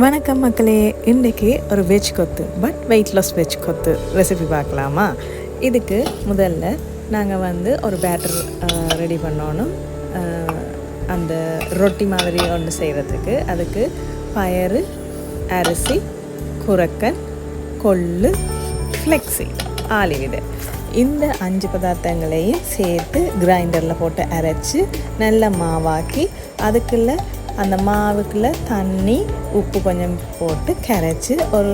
வணக்கம் மக்களே, இன்றைக்கி ஒரு வெஜ் கொத்து வெயிட் லாஸ் வெஜ் கொத்து ரெசிபி பார்க்கலாமா? இதுக்கு முதல்ல நாங்கள் ஒரு பேட்டர் ரெடி பண்ணணும். அந்த ரொட்டி மாதிரி ஒன்று செய்கிறதுக்கு அதுக்கு பயறு, அரிசி, குரக்கன், கொள்ளு, ஃப்ளெக்ஸி, ஆலிவிதை இந்த 5 பதார்த்தங்களையும் சேர்த்து கிரைண்டரில் போட்டு அரைச்சி நல்ல மாவாக்கி அதுக்குள்ளே அந்த மாவுக்குள்ளே தண்ணி, உப்பு கொஞ்சம் போட்டு கரைச்சி ஒரு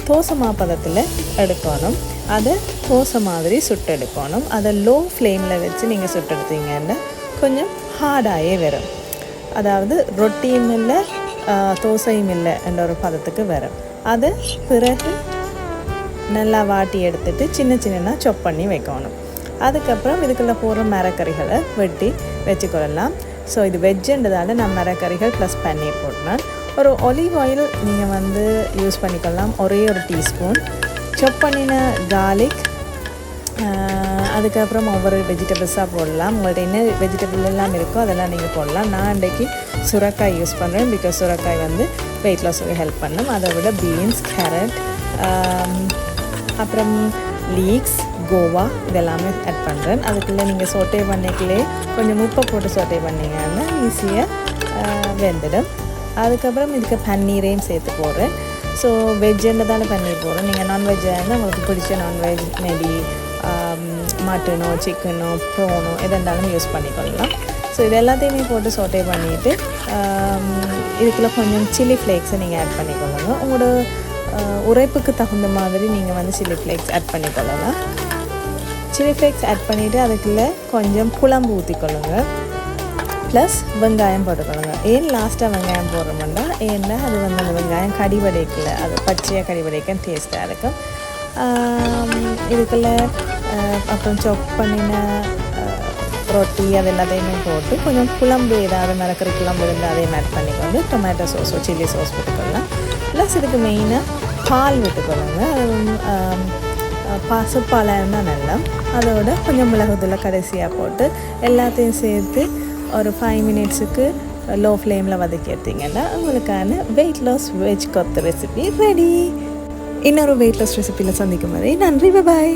தோசை மாப்பதத்தில் எடுக்கணும். அதை தோசை மாதிரி சுட்டெடுக்கணும். அதை லோ ஃப்ளேமில் வச்சு நீங்கள் சுட்டெடுத்தீங்கன்னா கொஞ்சம் ஹார்டாகவே வரும். அதாவது ரொட்டியும் இல்லை தோசையும் இல்லை என்ற ஒரு பதத்துக்கு வரும். அதை பிறகு நல்லா வாட்டி எடுத்துட்டு சின்ன சின்னதாக சாப் பண்ணி வைக்கணும். அதுக்கப்புறம் இதுக்குள்ளே போடுற மரக்கறிகளை வெட்டி வச்சுக்கொள்ளலாம். ஸோ இது வெஜ்ஜுன்றதால நான் மரக்கறிகள் ப்ளஸ் பன்னீர் போட்டேன். ஒரு ஒலிவ் ஆயில் நீங்கள் யூஸ் பண்ணிக்கலாம். ஒரே ஒரு டீஸ்பூன் சாப் பண்ணின கார்லிக், அதுக்கப்புறம் ஒவ்வொரு வெஜிடபிள்ஸாக போடலாம். உங்கள்கிட்ட என்ன வெஜிடபிள் எல்லாம் இருக்கோ அதெல்லாம் நீங்கள் போடலாம். நான் இன்றைக்கி சுரைக்காய் யூஸ் பண்ணுறேன். பிகாஸ் சுரைக்காய் வெயிட் லாஸுக்கு ஹெல்ப் பண்ணும். அதை விட பீன்ஸ், கேரட், அப்புறம் லீக்ஸ், கோவா இதெல்லாமே ஆட் பண்ணுறேன். அதுக்குள்ளே நீங்கள் சோட்டே பண்ணிக்கலே கொஞ்சம் உப்பை போட்டு சோட்டே பண்ணிங்கன்னா ஈஸியாக வெந்துடும். அதுக்கப்புறம் இதுக்கு பன்னீரையும் சேர்த்து போடுறேன். ஸோ வெஜ்ஜுன்றதால பன்னீர் போடுறேன். நீங்கள் நான்வெஜ்ஜாக இருந்தால் உங்களுக்கு பிடிச்ச நான்வெஜ் மேபி மட்டனோ, சிக்கனோ, ப்ரோனோ எது இருந்தாலும் யூஸ் பண்ணிக்கொள்ளலாம். ஸோ இது எல்லாத்தையுமே போட்டு சோட்டே பண்ணிவிட்டு இதுக்குள்ளே கொஞ்சம் சில்லி ஃப்ளேக்ஸை நீங்கள் ஆட் பண்ணிக்கொள்ளுங்க. உங்களோட உரைப்புக்கு தகுந்த மாதிரி நீங்கள் சில்லி ஃப்ளேக்ஸ் ஆட் பண்ணிக்கொள்ளலாம். சில்லி ஃப்ளேக்ஸ் ஆட் பண்ணிவிட்டு அதுக்குள்ளே கொஞ்சம் குழம்பு ஊற்றிக்கொள்ளுங்க. ப்ளஸ் வெங்காயம் போட்டுக்கொள்ளுங்க. ஏன் லாஸ்ட்டாக வெங்காயம் போடுறோம்னா ஏன்னா அது அந்த வெங்காயம் கடிவடைக்கல, அது பச்சையாக கடிவடைக்க டேஸ்ட்டாக இருக்கும். இதுக்குள்ளே அப்புறம் சாப் பண்ணின ரொட்டி அது எல்லாத்தையுமே போட்டு கொஞ்சம் குழம்பு ஏதாவது மரக்கறி குழம்பு இருந்தால் அதையும் ஆட் பண்ணிக்கொண்டு டொமேட்டோ சோஸோ சில்லி சோஸ் போட்டுக்கொள்ளலாம். ப்ளஸ் இதுக்கு மெயினாக பால் விட்டுக்கொள்ளுங்க. பசுப்பாலாக இருந்தால் நல்லா. அதோட கொஞ்சம் மிளகுத்தூளை கடைசியாக போட்டு எல்லாத்தையும் சேர்த்து ஒரு 5 மினிட்ஸுக்கு லோ ஃப்ளேமில் வதக்கி எடுத்தீங்கன்னா உங்களுக்கான வெயிட் லாஸ் வெஜ் கொத்து ரெசிபி ரெடி. இன்னொரு வெயிட் லாஸ் ரெசிபியில் சந்திக்கும் வரை நன்றி, பாய்.